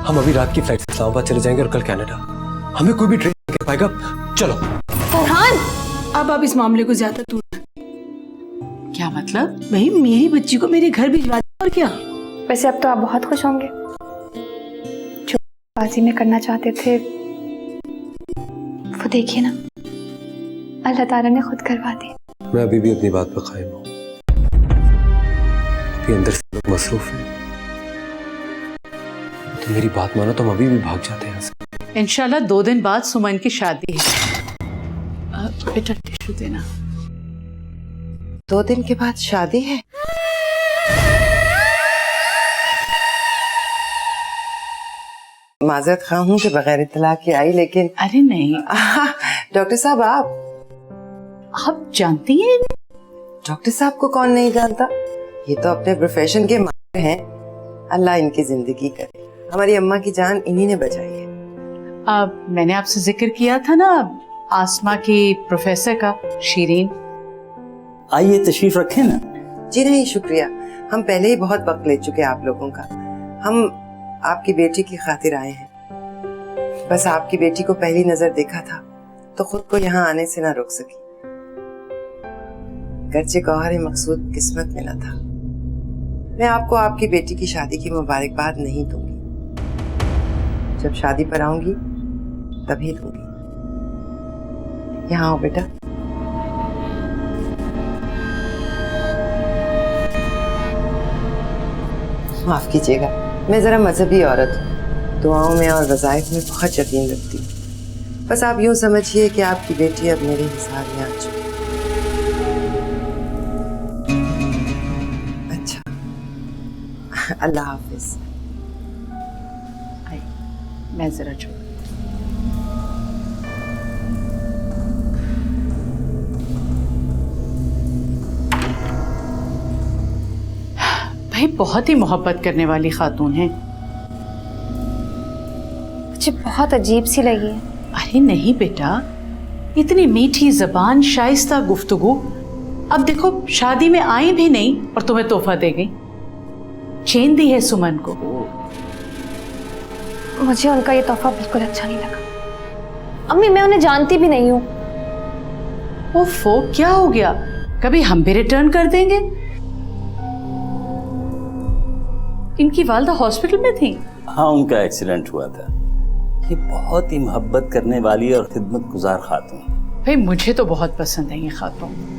हम अभी रात की फ्लाइट से इस्लामाबाद चले जाएंगे और कल कनाडा। हमें कोई भी ट्रेन नहीं कर पाएगा। चलो फरहान, अब आप इस मामले को ज्यादा दूर। क्या मतलब? भाई मेरी बच्ची को मेरे घर भिजवा दो और क्या। वैसे अब तो आप बहुत खुश होंगे। जो बाजी में करना चाहते थे वो देखिए ना, अल्लाह ताला ने खुद करवा दी। मैं अभी भी अपनी बात पर कायम हूँ। अभी अंदर से लोग मसरूफ हैं। तो मेरी बात मानो तो हम अभी भी भाग जाते हैं यहाँ से। इंशाल्लाह 2 दिन बाद सुमन की शादी है। बेटा टिश्यू देना। 2 दिन के बाद शादी है? माजरत खां हूँ कि बगैर इत्तला के आई, लेकिन अरे नहीं, डॉक्टर साहब आप जानती हैं? डॉक्टर साहब को कौन नहीं जानता, ये तो अपने प्रोफेशन के माहिर हैं। अल्लाह इनकी जिंदगी करे। हमारी अम्मा की जान इन्हीं ने बचाई है। मैंने आपसे जिक्र किया था ना आसमा की प्रोफेसर का, शीरीन। आइए तशरीफ रखें ना। जी नहीं शुक्रिया, हम पहले ही बहुत वक्त ले चुके आप लोगों का। हम आपकी बेटी की खातिर आए हैं। बस आपकी बेटी को पहली नजर देखा था तो खुद को यहाँ आने से ना रोक सकी। गर्चे गौहर मकसूद किस्मत मिला था। मैं आपको आपकी बेटी की शादी की मुबारकबाद नहीं दूंगी, जब शादी पर आऊंगी तभी दूंगी। यहाँ आओ बेटा। माफ कीजिएगा, मैं जरा मजहबी औरत हूँ, दुआओं में और वज़ाइफ में बहुत यकीन रखती हूँ। बस आप यूँ समझिए कि आपकी बेटी अब मेरे हिसाब में आ चुकी। अच्छा, अल्लाह हाफिज। मैं जरा छोड़। भाई बहुत ही मोहब्बत करने वाली खातून है। मुझे बहुत अजीब सी लगी है। अरे नहीं बेटा, इतनी मीठी जबान, शाइस्ता गुफ्तगू। अब देखो शादी में आई भी नहीं और तुम्हें तोहफा दे गई। चेन दी है सुमन को। मुझे उनका ये तोहफा बिल्कुल अच्छा नहीं लगा। अम्मी मैं उन्हें जानती भी नहीं हूँ। ओफो, क्या हो गया? कभी हम भी रिटर्न कर देंगे। इनकी वालदा हॉस्पिटल में थी। हाँ, उनका एक्सीडेंट हुआ था। ये बहुत ही मोहब्बत करने वाली और खिदमत गुजार खातून। भाई मुझे तो बहुत पसंद है ये खातून।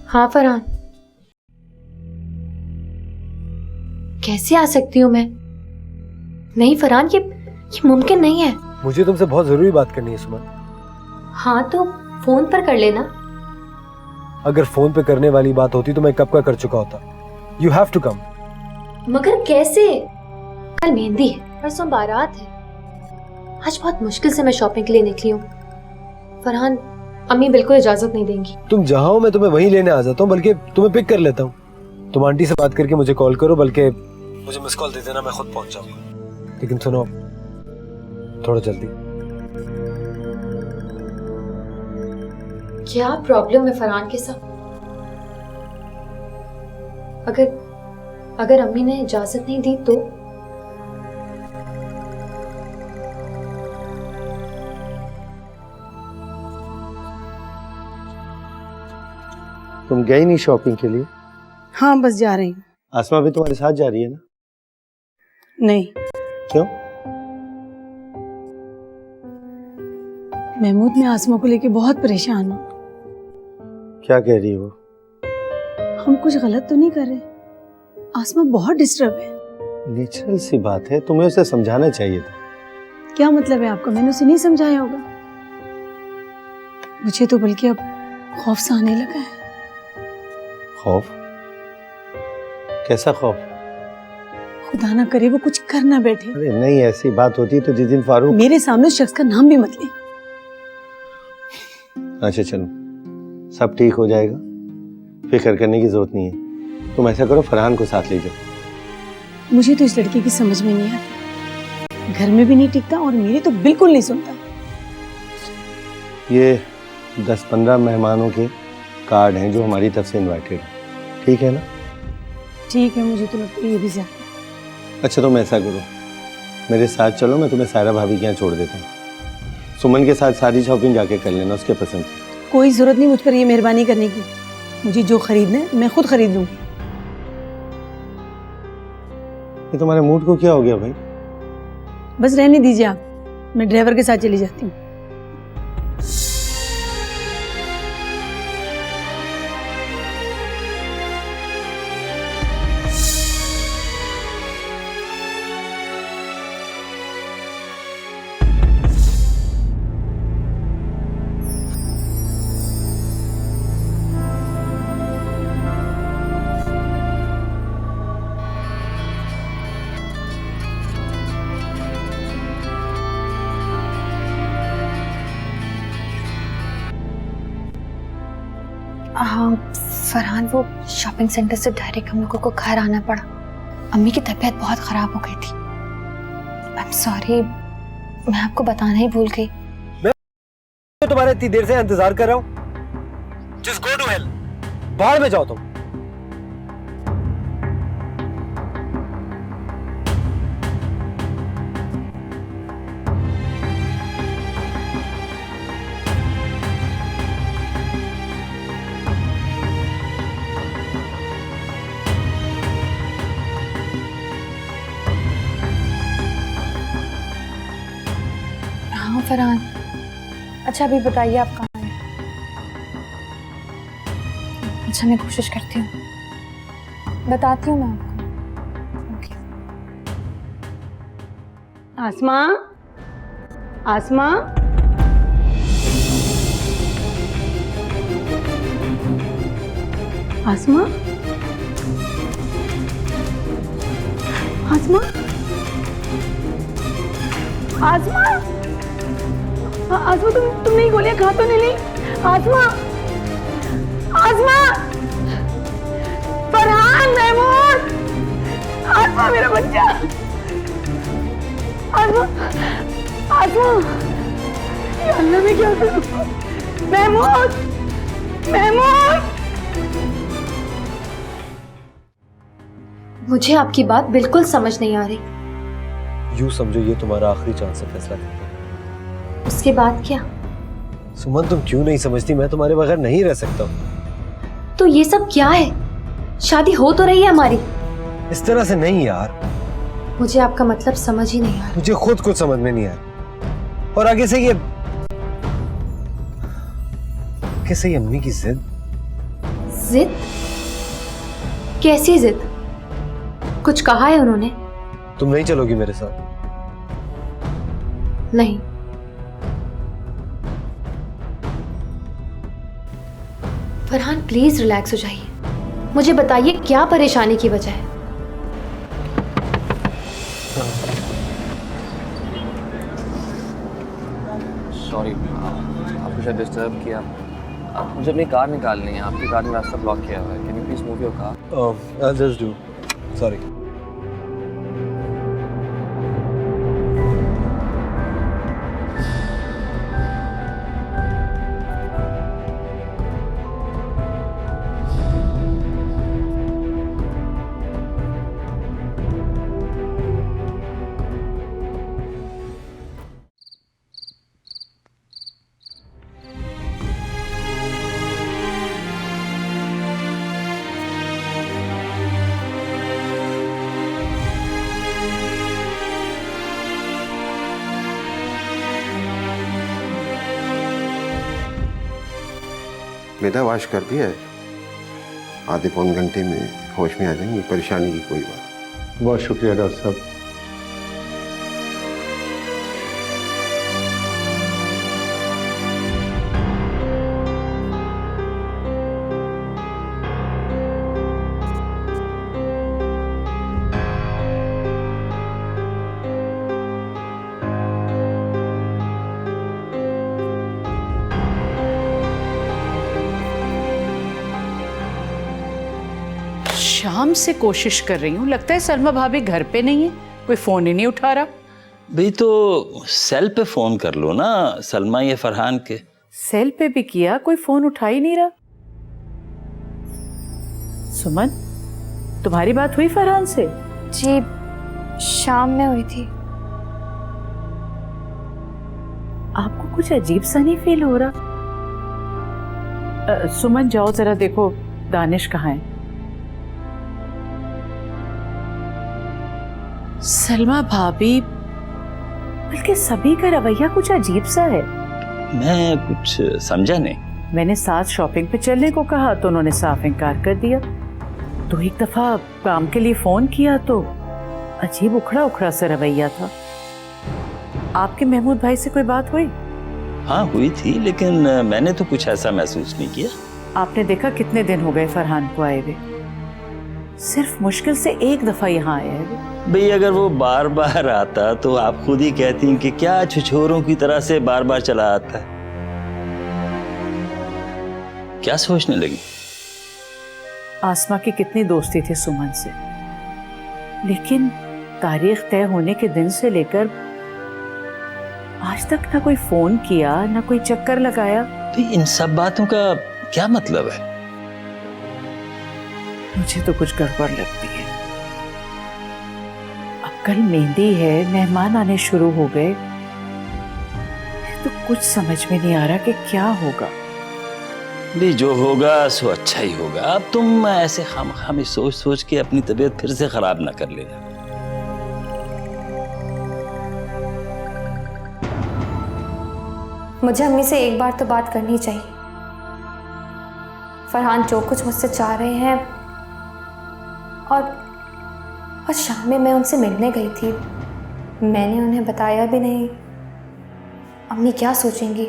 हाँ फरहान, कैसे आ सकती हूँ मैं? नहीं फरहान, ये मुमकिन नहीं है। मुझे तुमसे बहुत जरूरी बात करनी है सुमन। हाँ तो फोन पर कर लेना। अगर फोन पे करने वाली बात होती तो मैं कब का कर चुका होता। You have to come. मगर कैसे? कल मेहंदी है, परसों बारात है। आज बहुत मुश्किल से मैं शॉपिंग के लिए निकली हूँ। फरहान, अम्मी बिल्कुल इजाजत नहीं देंगी। तुम जहाँ हो मैं तुम्हें वहीं लेने आ जाता हूँ, बल्कि तुम्हें पिक कर लेता हूँ। तुम आंटी से बात करके मुझे कॉल करो, बल्कि मुझे मिस कॉल दे देना, मैं खुद पहुंच जाऊंगा। लेकिन सुनो, थोड़ा जल्दी। क्या प्रॉब्लम है फरहान के साथ? अगर अम्मी ने इजाजत नहीं दी तो? तुम गई नहीं शॉपिंग के लिए? हाँ बस जा रही हूँ। आसमा भी तुम्हारे साथ जा रही है ना? नहीं, क्यों? महमूद, मैं आसमा को लेके बहुत परेशान हूँ। क्या कह रही हो? हम कुछ गलत तो नहीं कर रहे? आसमा बहुत डिस्टर्ब है। नेचुरल सी बात है, तुम्हें उसे समझाना चाहिए था। क्या मतलब है आपका? मैंने उसे नहीं समझाया होगा। मुझे तो बल्कि अब खौफ सा आने लगा है। खौफ? कैसा खौफ? खुदा ना करे वो कुछ कर ना बैठे। अरे नहीं, ऐसी बात होती तो जिस दिन फारूक। मेरे सामने उस शख्स का नाम भी मत ले। अच्छा चलो, सब ठीक हो जाएगा, फिक्र करने की जरूरत नहीं है। तुम ऐसा करो, फरहान को साथ ले जाओ। मुझे तो इस लड़के की समझ में नहीं आती। घर में भी नहीं टिकता और मेरी तो बिल्कुल नहीं सुनता। ये 10-15 मेहमानों के कार्ड हैं जो हमारी तरफ से इनवाइटेड हैं, ठीक है ना? ठीक है, मुझे तो लगता है ये भी ज्यादा। अच्छा तुम ऐसा करो, मेरे साथ चलो, मैं तुम्हें सायरा भाभी के यहाँ छोड़ देता हूँ। सुमन के साथ सारी शॉपिंग जाके कर लेना उसके पसंद की। कोई जरूरत नहीं मुझ पर ये मेहरबानी करने की। मुझे जो खरीदना है मैं खुद खरीद लूंगी। ये तुम्हारे मूड को क्या हो गया भाई? बस रहने दीजिए आप, मैं ड्राइवर के साथ चली जाती हूँ। हाँ फरहान, वो शॉपिंग सेंटर से डायरेक्ट हम लोगों को घर आना पड़ा। अम्मी की तबीयत बहुत खराब हो गई थी। आई एम सॉरी, मैं आपको बताना ही भूल गई। मैं तुम्हारे इतनी देर से इंतजार कर रहा हूँ। जस्ट गो टू हेल, बाहर में जाओ तुम। हाँ फरहान, अच्छा अभी बताइए आप कहाँ हैं? अच्छा मैं कोशिश करती हूँ, बताती हूँ मैं आपको। ओके। आसमा, आसमा, आसमा, आसमा, आसमा, आसमा, तुम नहीं गोलियां खा तो नहीं ली? आसमा, आसमा, फरहान, महमूद, आसमा मेरा बच्चा, आसमा, आसमा, या अल्लाह मैं क्या करूं? महमूद, महमूद। मुझे आपकी बात बिल्कुल समझ नहीं आ रही। यूं समझो ये तुम्हारा आखिरी चांस है फैसला करने का। उसके बाद क्या? सुमन तुम क्यों नहीं समझती, मैं तुम्हारे बगैर नहीं रह सकता हूँ। तो ये सब क्या है? शादी हो तो रही है हमारी। इस तरह से नहीं यार, मुझे आपका मतलब समझ ही नहीं आ रहा। मुझे खुद कुछ समझ में नहीं आया। और आगे से ये अम्मी की जिद। जिद? कैसी जिद? कुछ कहा है उन्होंने? तुम नहीं चलोगी मेरे साथ? नहीं। फरहान प्लीज रिलैक्स हो जाइए, मुझे बताइए क्या परेशानी की वजह है। सॉरी, आपको शायद डिस्टर्ब किया। आप मुझे अपनी कार निकालनी है, आपकी कार में रास्ता ब्लॉक किया हुआ है। Can you please move your car? I'll just do. Sorry. बेटा वाश कर दिया है, आधे पौन घंटे में होश में आ जाएंगे, परेशानी की कोई बात नहीं। बहुत शुक्रिया डॉक्टर साहब। शाम से कोशिश कर रही हूँ, लगता है सलमा भाभी घर पे नहीं है, कोई फोन ही नहीं उठा रहा। भाई तो सेल पे फोन कर लो ना, सलमा ये फरहान के। सेल पे भी किया, कोई फोन उठा ही नहीं रहा। सुमन, तुम्हारी बात हुई फरहान से? जी शाम में हुई थी। आपको कुछ अजीब सा नहीं फील हो रहा? सुमन जाओ जरा देखो दानिश कहाँ है। सलमा भाभी, बल्कि सभी का रवैया कुछ अजीब सा है। मैं कुछ समझा नहीं। मैंने साथ शॉपिंग पे चलने को कहा तो उन्होंने साफ इनकार कर दिया। तो एक दफा काम के लिए फोन किया तो अजीब उखड़ा उखड़ा सा रवैया था। आपके महमूद भाई से कोई बात हुई? हाँ हुई थी, लेकिन मैंने तो कुछ ऐसा महसूस नहीं किया। आपने देखा कितने दिन हो गए फरहान को आए हुए? सिर्फ मुश्किल से एक दफा यहाँ आया है। भाई अगर वो बार बार आता तो आप खुद ही कहती कि क्या छुछोरों की तरह से बार बार चला आता है। क्या सोचने लगी? आसमा की कितनी दोस्ती थी सुमन से, लेकिन तारीख तय होने के दिन से लेकर आज तक ना कोई फोन किया, ना कोई चक्कर लगाया। तो इन सब बातों का क्या मतलब है? मुझे तो कुछ गड़बड़ लगती है। अब कल मेहंदी है, मेहमान आने शुरू हो गए, तो कुछ समझ में नहीं आ रहा कि क्या होगा। भी जो होगा सो अच्छा ही होगा। अब तुम ऐसे खामखामी सोच सोच के अपनी तबीयत फिर से खराब ना कर लेना। मुझे अम्मी से एक बार तो बात करनी चाहिए। फरहान जो कुछ मुझसे चाह रहे हैं, और शाम में मैं उनसे मिलने गई थी, मैंने उन्हें बताया भी नहीं। अम्मी क्या सोचेंगी?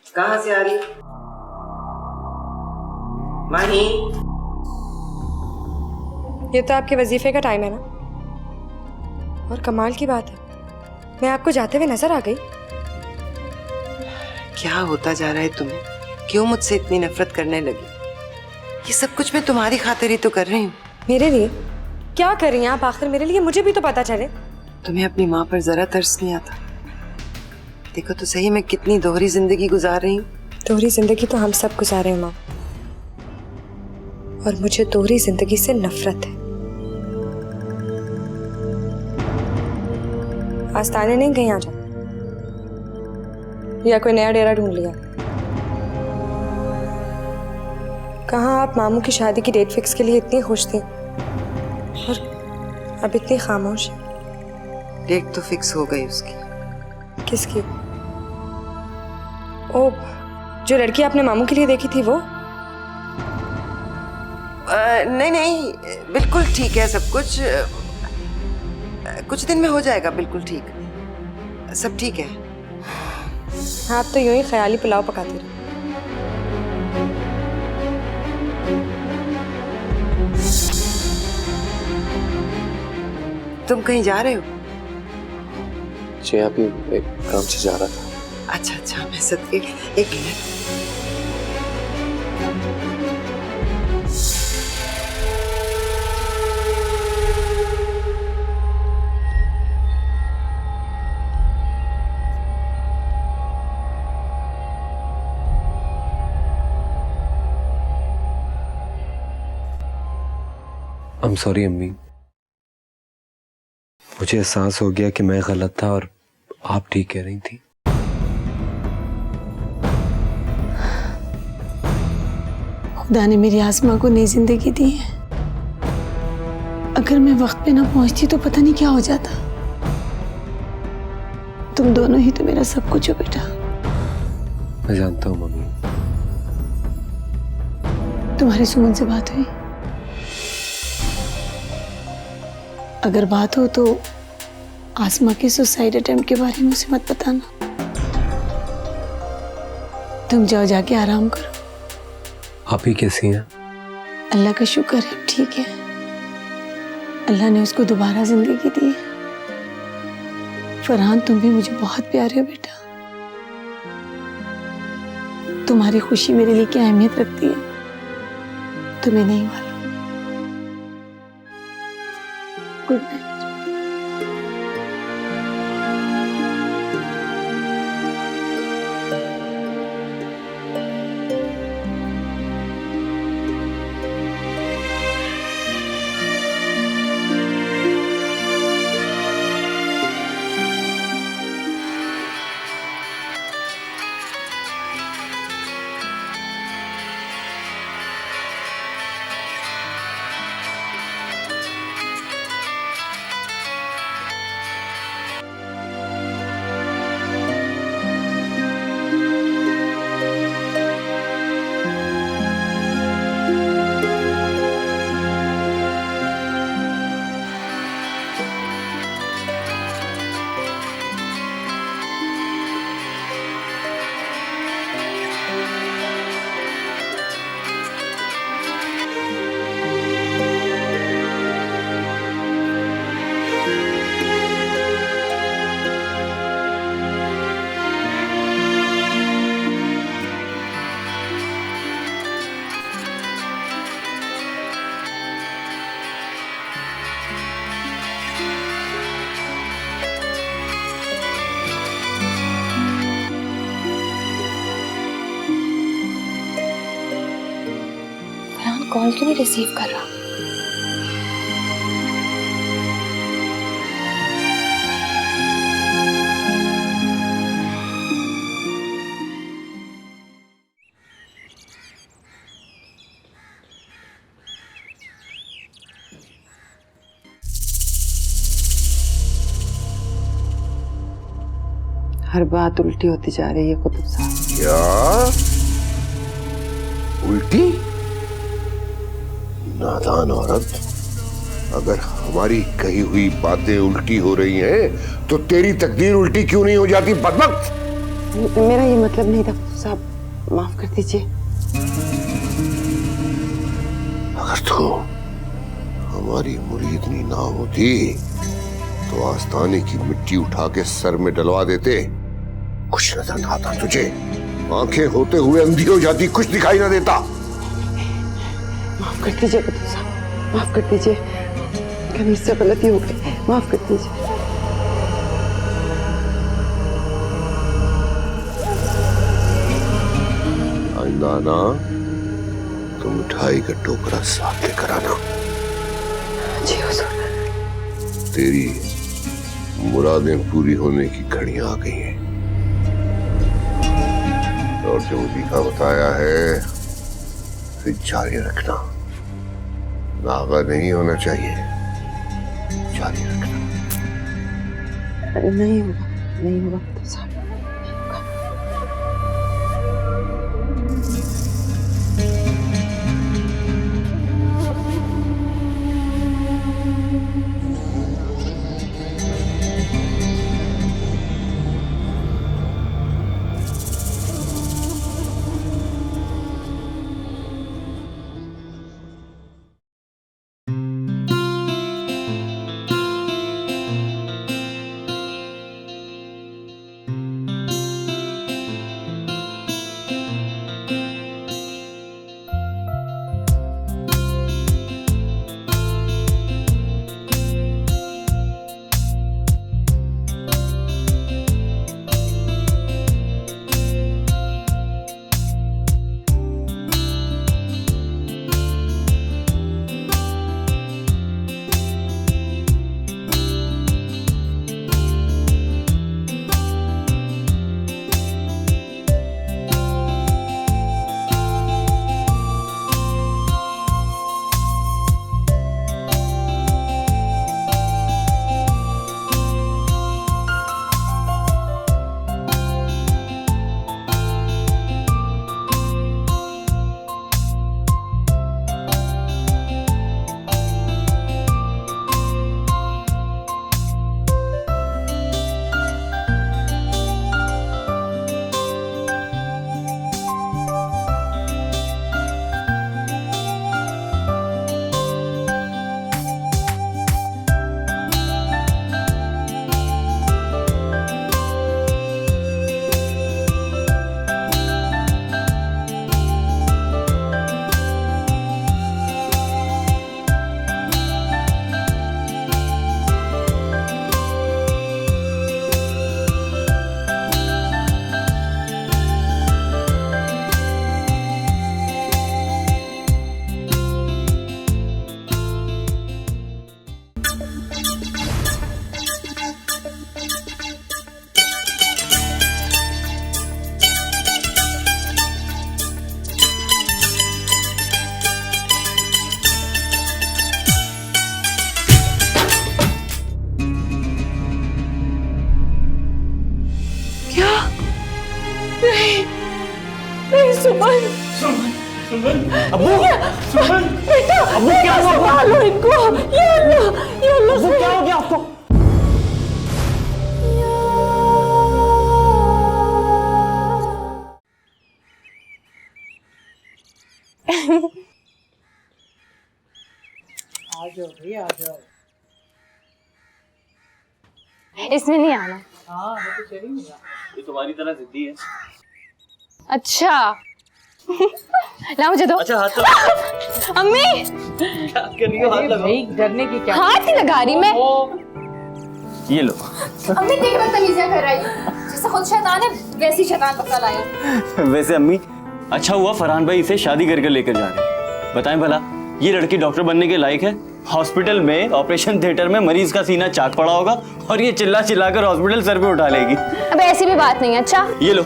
कहाँ से आ रही माही? ये तो आपके वजीफे का टाइम है ना। और कमाल की बात है, मैं आपको जाते हुए नजर आ गई। क्या होता जा रहा है तुम्हें? क्यों मुझसे इतनी नफरत करने लगी? ये सब कुछ मैं तुम्हारी खातिर ही तो कर रही हूँ। मेरे लिए क्या कर रही हैं आप आखिर? मेरे लिए, मुझे भी तो पता चले। तुम्हें अपनी माँ पर जरा तरस नहीं आता? देखो तो सही मैं कितनी दोहरी जिंदगी गुजार रही हूँ। दोहरी जिंदगी तो हम सब गुजारे हैं माँ, और मुझे दोहरी जिंदगी से नफरत है। आस्ताने नहीं गई, आ जाओ, या कोई नया डेरा ढूंढ लिया? कहाँ आप मामू की शादी की डेट फिक्स के लिए इतनी खुश थी और अब इतनी खामोश है। डेट तो फिक्स हो गई उसकी। किसकी? ओ, जो लड़की आपने मामू के लिए देखी थी वो? नहीं नहीं, बिल्कुल ठीक है सब कुछ। कुछ दिन में हो जाएगा बिल्कुल ठीक, सब ठीक है। आप तो यूं ही ख्याली पुलाव पकाती रहो। तुम कहीं जा रहे हो? जी अभी एक काम से जा रहा था। अच्छा अच्छा, मैं सदके, एक मिनट। I'm sorry अम्मी, मुझे एहसास हो गया कि मैं गलत था और आप ठीक कह रही थी। खुदा ने मेरी आसमा को नई जिंदगी दी है। अगर मैं वक्त पे ना पहुंचती तो पता नहीं क्या हो जाता। तुम दोनों ही तो मेरा सब कुछ हो बेटा। मैं जानता हूँ मम्मी। तुम्हारी सुमन से बात हुई? अगर बात हो तो आसमा के सुसाइड अटेम्प्ट के बारे में उसे मत बताना। तुम जाओ, जाके आराम करो। आप ही कैसी हैं? अल्लाह का शुक्र है, ठीक है। अल्लाह ने उसको दोबारा जिंदगी दी है। फरहान, तुम भी मुझे बहुत प्यारे हो बेटा। तुम्हारी खुशी मेरे लिए क्या अहमियत रखती है तुम्हें नहीं मालूम। Good night. कॉल क्यों नहीं रिसीव कर रहा? हर बात उल्टी होती जा रही है कुतुब साहब। क्या उल्टी? नादान औरत, अगर हमारी कही हुई बातें उल्टी हो रही हैं तो तेरी तकदीर उल्टी क्यों नहीं हो जाती बदबख्त? मेरा ये मतलब नहीं था कुतुब साहब, माफ कर दीजिए। अगर तो हमारी मुरीदनी ना होती तो आस्ताने की मिट्टी उठा के सर में डलवा देते। कुछ नजर ना आता तुझे? आंखें होते हुए अंधी हो जाती, कुछ दिखाई ना देता। माफ कर दीजिए कुतुब साहब, माफ कर दीजिए। कहीं इससे गलती हो गई, माफ कर दीजिए। आइंदा ना तो मिठाई का टोकरा साथ लेकर आना। जी हुजूर। तेरी मुरादें पूरी होने की घड़ियां आ गई हैं और जो लिखा बताया है फिर जारी रखना। नागा नहीं होना चाहिए, जारी रखना। अरे नहीं होगा, नहीं होगा कुतुब साहब। सुमन सुमन अब्बू सुमन बेटा अब्बू क्या हुआ? संभालो इनको। या अल्लाह अब्बू क्या हो गया आपको? आ जाओ भाई आ जाओ। इसने नहीं आना। हाँ मैं तो चली नहीं। ये तुम्हारी तरह जिद्दी है। अच्छा ला मुझे दो। अच्छा हाथ तो अम्मी क्या कर रही हो? हाथ लगाओ। भाई डरने की क्या? हाथ ही लगा रही मैं। ये लो। अम्मी देख बदतमीजियां कर रही है। जैसे खुद शैतान है वैसी शैतान पकड़ लाया। वैसे अम्मी अच्छा हुआ फरहान भाई इसे शादी करके लेकर जा रहे हैं। बताएं भला ये लड़की डॉक्टर बनने के लायक है? हॉस्पिटल में ऑपरेशन थिएटर में मरीज का सीना चाक पड़ा होगा और ये चिल्ला चिल्ला कर हॉस्पिटल सर पे उठा लेगी। अब ऐसी भी बात नहीं है। अच्छा ये लो।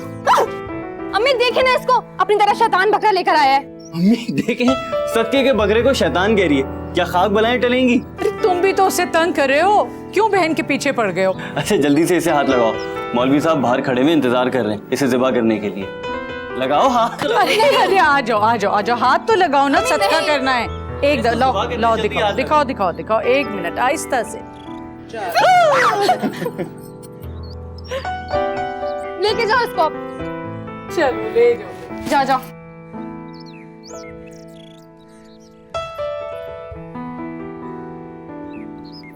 अम्मी देखे ना इसको अपनी तरह शैतान बकरा लेकर आया है। अम्मी देखें सत्य के बकरे को शैतान कह रही है। क्या खाक बलाएं टलेंगी? अरे तुम भी तो उसे तंग कर रहे हो, क्यों बहन के पीछे पड़ गए हो? अच्छा जल्दी से इसे हाथ लगाओ। मौलवी साहब बाहर खड़े हुए इंतजार कर रहे हैं इसे ज़िबा करने के लिए। लगाओ हाथ। अरे अरे आ जाओ आ जाओ आ जाओ, हाथ तो लगाओ ना, सदका करना है। एक लाओ लाओ दिखाओ दिखाओ दिखाओ दिखाओ। एक मिनट आहिस्ता से। लेके जाओ इसको। चलो ले जाओ। जाओ जाओ।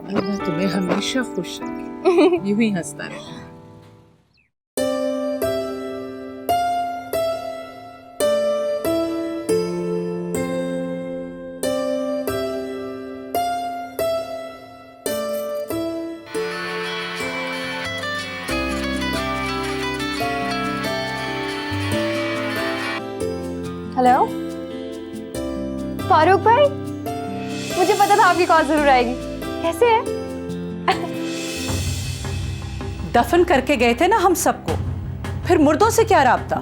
अल्लाह तुम्हें हमेशा खुश रखे, यूं ही हंसता रहे। हेलो फारूक भाई, मुझे पता था आपकी कॉल जरूर आएगी। कैसे है? दफन करके गए थे ना हम सबको, फिर मुर्दों से क्या राब्ता?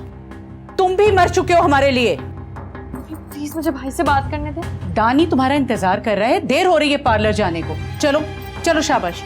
तुम भी मर चुके हो हमारे लिए। प्लीज मुझे भाई से बात करने दे। दानी तुम्हारा इंतजार कर रहा है, देर हो रही है पार्लर जाने को। चलो चलो शाबाश।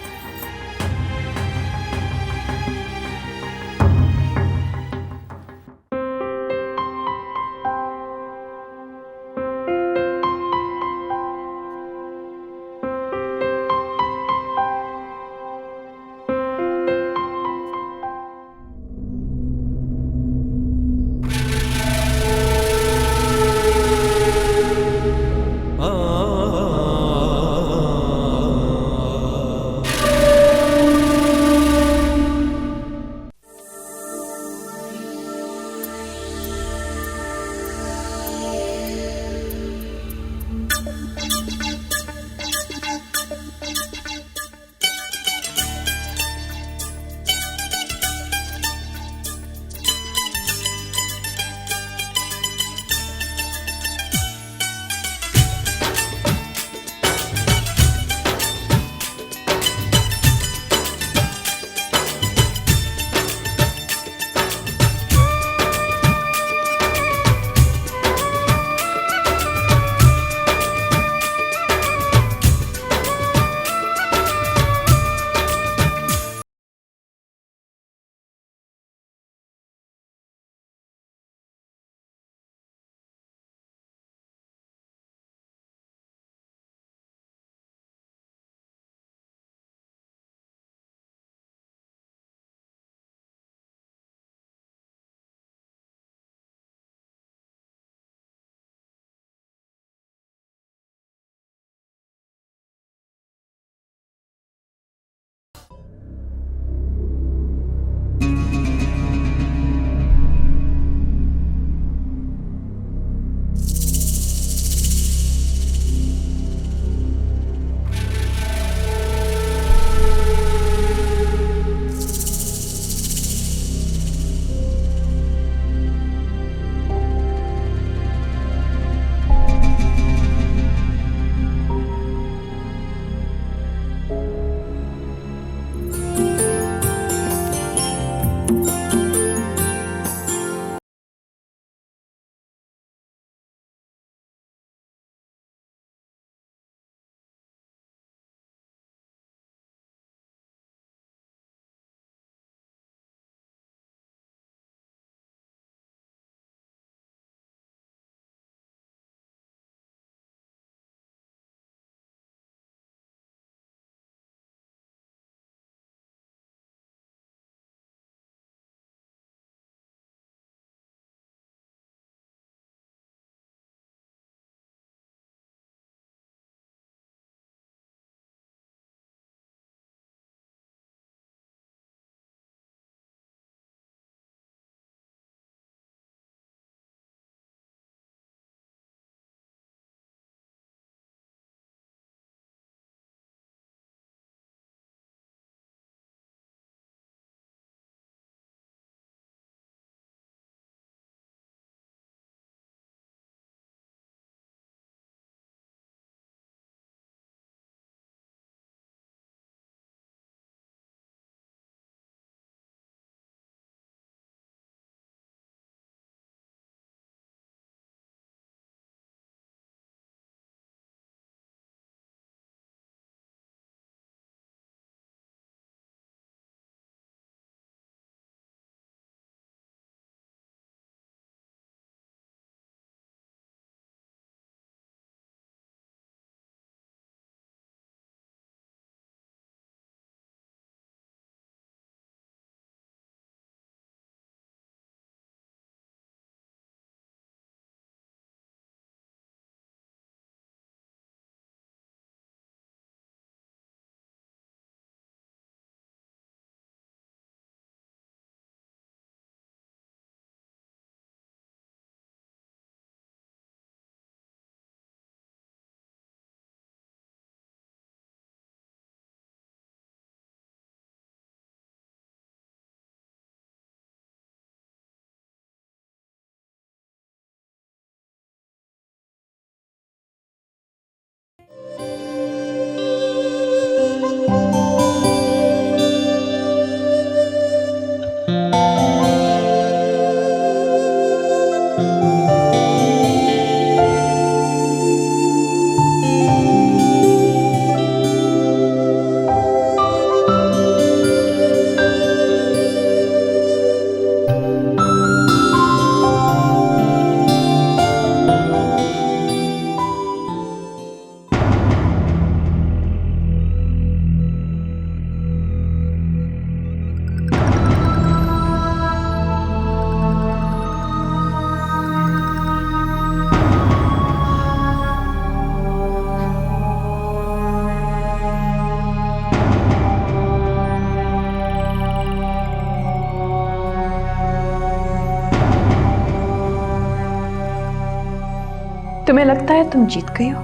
तुम्हें लगता है तुम जीत गई हो?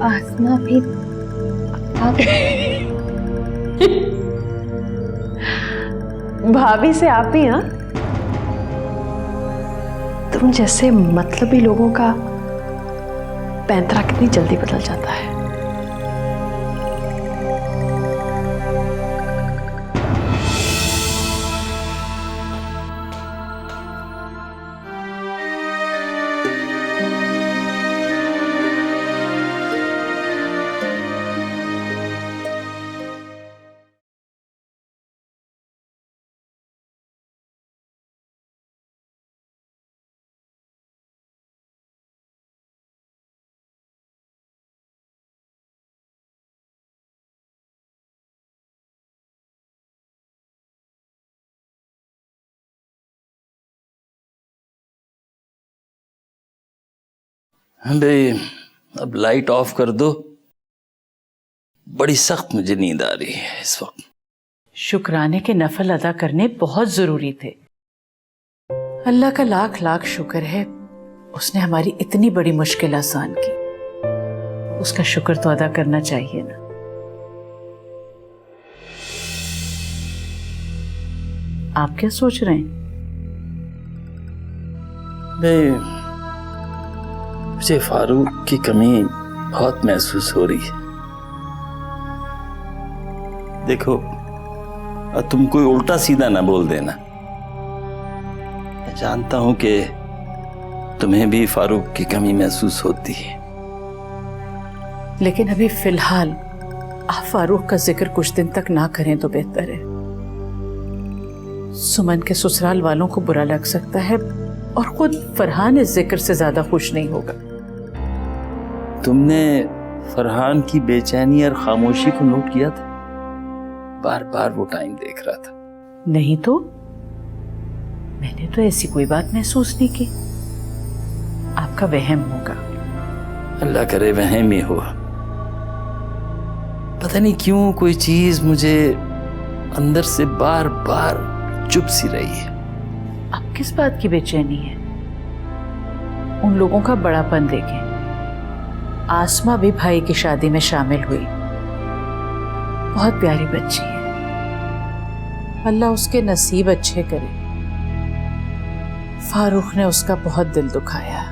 आसमा भी भाभी से आप ही? हाँ, तुम जैसे मतलबी लोगों का पैंतरा कितनी जल्दी बदल जाता है। भाई अब लाइट ऑफ कर दो, बड़ी सख्त मुझे नींद आ रही है इस वक्त। शुक्राने के नफल अदा करने बहुत जरूरी थे। अल्लाह का लाख लाख शुक्र है, उसने हमारी इतनी बड़ी मुश्किल आसान की। उसका शुक्र तो अदा करना चाहिए ना। आप क्या सोच रहे हैं? मुझे फारूक की कमी बहुत महसूस हो रही है। देखो, तुम कोई उल्टा सीधा ना बोल देना। मैं जानता हूं कि तुम्हें भी फारूक की कमी महसूस होती है, लेकिन अभी फिलहाल आप फारूक का जिक्र कुछ दिन तक ना करें तो बेहतर है। सुमन के ससुराल वालों को बुरा लग सकता है और खुद फरहान इस जिक्र से ज्यादा खुश नहीं होगा। तुमने फरहान की बेचैनी और खामोशी को नोट किया था? बार बार वो टाइम देख रहा था। नहीं तो मैंने तो ऐसी कोई बात महसूस नहीं की। आपका वहम होगा। अल्लाह करे वहम ही हुआ। पता नहीं क्यों कोई चीज मुझे अंदर से बार बार चुप सी रही है। अब किस बात की बेचैनी है? उन लोगों का बड़ापन देखें। आसमा भी भाई की शादी में शामिल हुई, बहुत प्यारी बच्ची है। अल्लाह उसके नसीब अच्छे करे। फारूक ने उसका बहुत दिल दुखाया।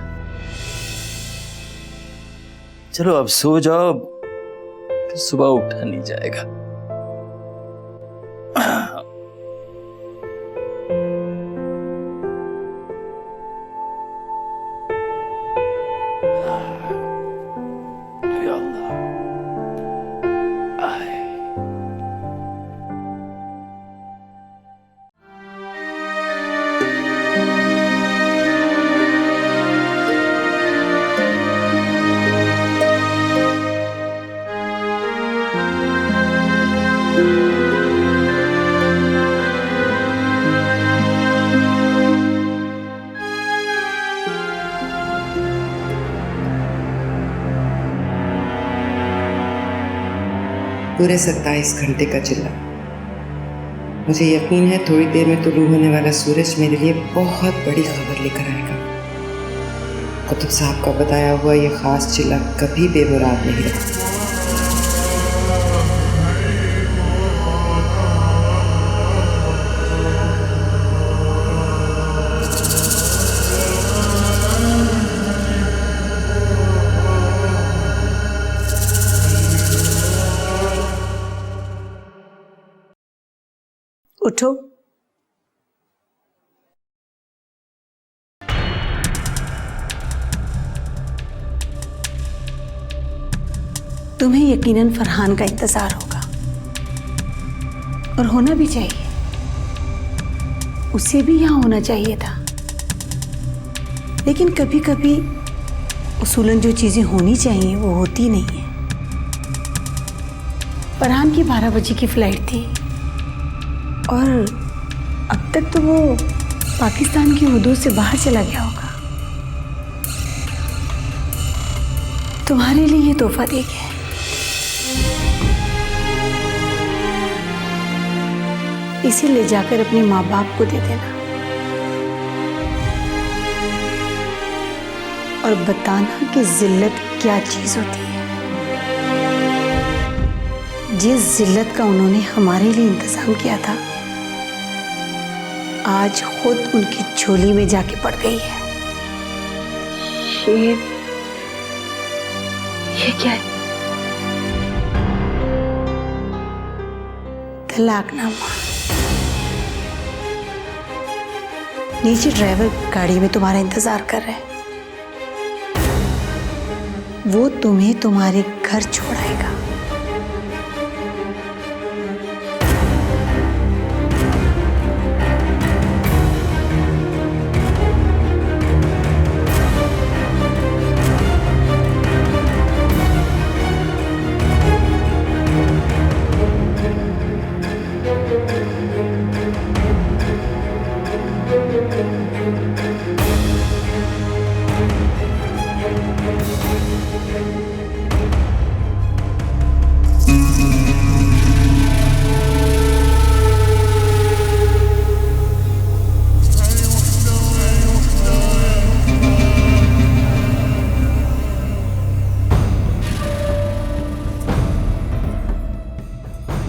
चलो अब सो जाओ, फिर सुबह उठा नहीं जाएगा। पूरे 27 घंटे का चिल्ला। मुझे यकीन है थोड़ी देर में तुलू होने वाला सूरज मेरे लिए बहुत बड़ी खबर लेकर आएगा। कुतुब साहब का बताया हुआ ये खास चिल्ला कभी बेमुराद नहीं रहा। उठो। तुम्हें यकीनन फरहान का इंतजार होगा और होना भी चाहिए। उसे भी यहां होना चाहिए था, लेकिन कभी कभी उसूलन जो चीजें होनी चाहिए वो होती नहीं है। फरहान की 12 बजे की फ्लाइट थी और अब तक तो वो पाकिस्तान की हदूद से बाहर चला गया होगा। तुम्हारे लिए ये तोहफा दे गया है। इसे ले जाकर अपने माँ बाप को दे देना। और बताना कि जिल्लत क्या चीज होती है। जिस जिल्लत का उन्होंने हमारे लिए इंतजाम किया था, आज खुद उनकी झोली में जाके पड़ गई है। ये क्या है? तलाकनामा। नीचे ड्राइवर गाड़ी में तुम्हारा इंतजार कर रहे हैं। वो तुम्हें तुम्हारे घर छोड़ाएगा।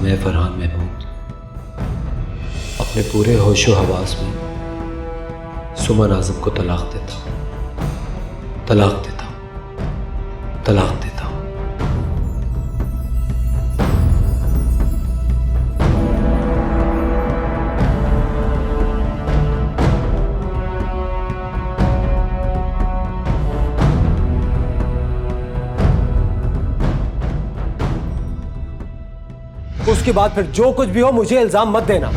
मैं फरहान महमूद अपने पूरे होशो हवास में सुमन आज़म को तलाक देता हूँ, तलाक देता हूँ, तलाक देता हूँ। उसके बाद फिर जो कुछ भी हो मुझे इल्जाम मत देना।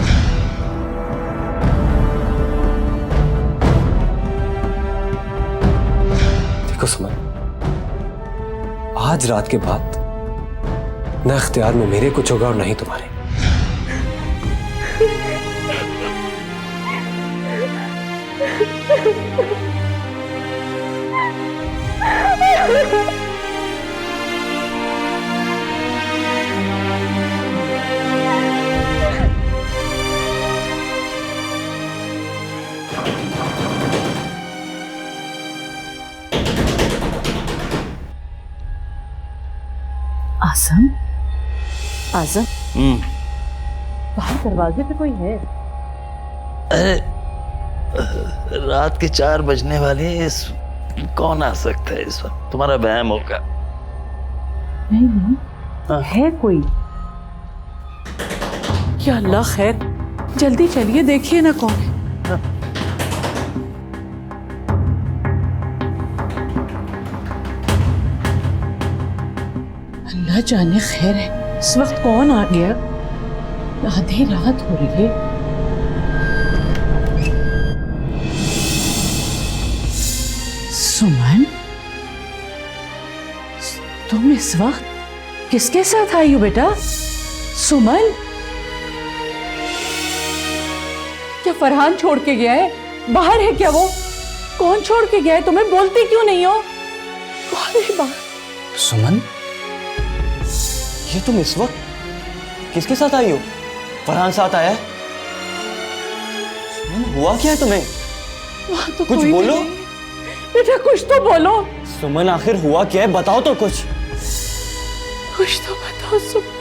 देखो सुमन, आज रात के बाद न इख्तियार में मेरे कुछ होगा और नहीं तुम्हारे। आज़म, आज़म, बाहर दरवाजे पे कोई है? अरे रात के 4 बजने वाले हैं, कौन आ सकता है इस वक्त? तुम्हारा वहम होगा। नहीं, है कोई? या अल्लाह खैर, जल्दी चलिए देखिए ना कौन है। अल्लाह जाने खैर है, इस वक्त कौन आ गया? आधी रात हो रही है। सुमन, तुम इस वक्त किसके साथ आई हो बेटा? सुमन, क्या फरहान छोड़ के गया है? बाहर है क्या वो? कौन छोड़ के गया है तुम्हें? बोलती क्यों नहीं हो? कौन है बाहर? सुमन, ये तुम इस वक्त किसके साथ आई हो? फरहान साथ आया है? सुमन, हुआ क्या है तुम्हें? तो कुछ बोलो बेटा, कुछ तो बोलो। सुमन, आखिर हुआ क्या है? बताओ तो कुछ। कुछ तो बताओ सुमन।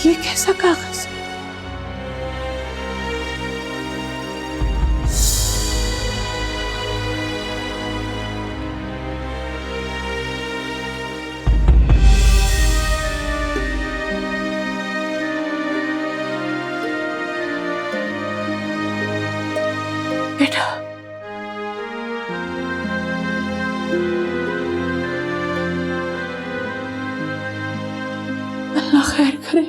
ये कैसा कागज? बेटा, अल्लाह खैर करे।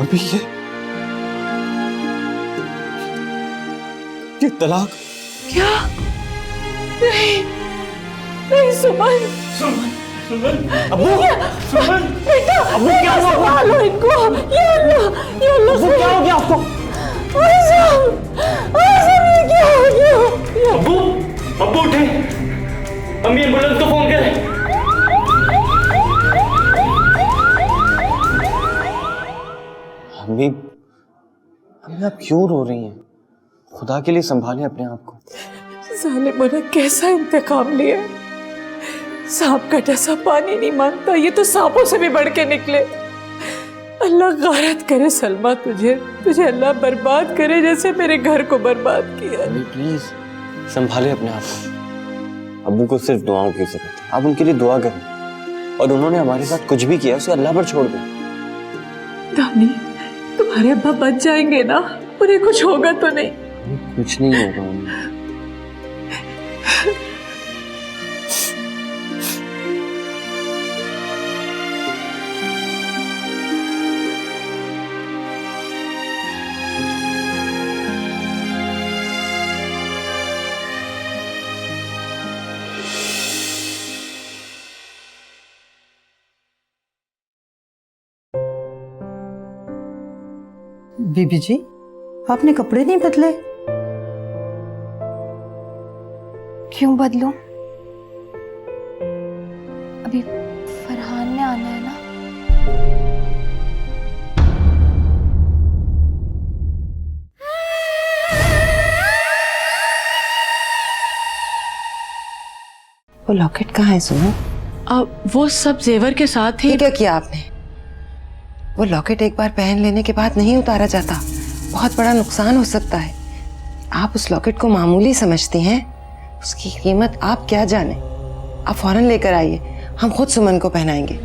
अभी ये तलाक? क्या? नहीं, नहीं सुमन। सुमन, अब्बू, सुमन, बेटा, अब्बू क्या हुआ? संभालो इनको। ये अल्लाह, अब्बू क्या हो गया आपको? आज़म, ये क्या हो गया? अब्बू, अब्बू उठे, अम्मी एम्बुलेंस को फोन करें। अम्मी, सुमन आप क्यों रो रही हैं? खुदा के लिए संभालें अपने आप को। जालिमों ने कैसा इंतकाम लिया। सांप का डसा पानी नहीं मांगता, ये तो सांपों से भी बढ़ के निकले। अल्लाह गारत करे सलमा तुझे अल्लाह बर्बाद करे जैसे मेरे घर को बर्बाद किया। प्लीज संभालें अपने आप को। अब्बू को सिर्फ दुआओं की जरूरत है, आप उनके लिए दुआ करें। और उन्होंने हमारे साथ कुछ भी किया उसे अल्लाह पर छोड़ दें। दानी, तुम्हारे अब्बा बच जाएंगे ना? उन्हें कुछ होगा तो नहीं? कुछ नहीं होगा उन्हें। बीबी जी, आपने कपड़े नहीं बदले? क्यों बदलूं? अभी फरहान ने आना है ना। वो लॉकेट कहाँ है सुमन? अब वो सब जेवर के साथ ही। क्या किया आपने? वो लॉकेट एक बार पहन लेने के बाद नहीं उतारा जाता, बहुत बड़ा नुकसान हो सकता है। आप उस लॉकेट को मामूली समझती हैं, उसकी कीमत आप क्या जाने। आप फौरन लेकर आइए, हम खुद सुमन को पहनाएंगे।